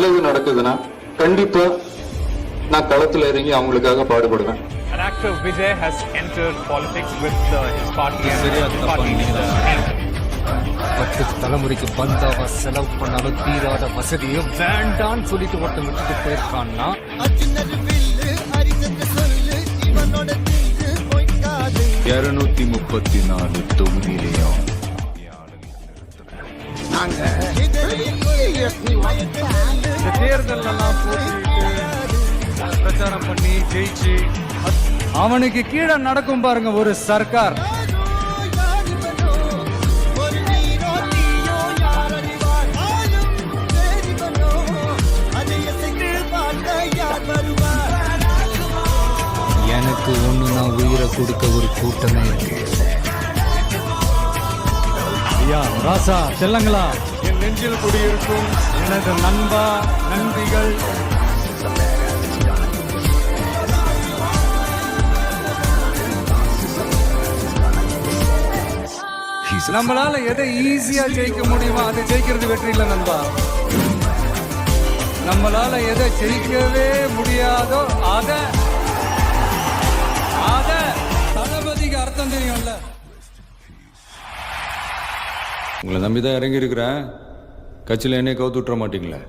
நல்லது நடக்குதுன்னா கண்டிப்பா நான் களத்துல இறங்கி அவங்களுக்காக பாடுபடுவேன். An actor Vijay has entered politics with his party and party leader. 10 தலைமுறைக்கு பந்தாவா செலவு பண்ணாலும் தீராத வசதியும் வேண்டான்னு சொல்லிட்டு ஒருத்தன் விட்டுட்டு போயிருக்கான்னா 234 தொகுதியிலையும் இந்த தேர்தல் எல்லாம் போட்டிட்டு பிரச்சாரம் பண்ணி ஜெயிச்சு அவனுக்கு கீழே நடக்கும் பாருங்க ஒரு சர்க்கார். எனக்கு ஒண்ணு நான் உயிரை கொடுக்க ஒரு கூட்டமே இருக்கு. ஐயா ராசா செல்லங்களா, என் நெஞ்சில் குடியிருக்கும் எனது நண்பா நண்பிகள், நம்மளால எதை ஈஸியா ஜெயிக்க முடியுமோ அதை ஜெயிக்கிறது வெற்றி இல்லை நண்பா. நம்மளால எதை ஜெயிக்கவே முடியாதோ அத தளபதிக்கு அர்த்தம் தெரியும்ல. உங்களை நம்பிதான் இறங்கி இருக்கிறேன், கட்சியில என்னைய கவுத்து விட்டுற மாட்டீங்களா?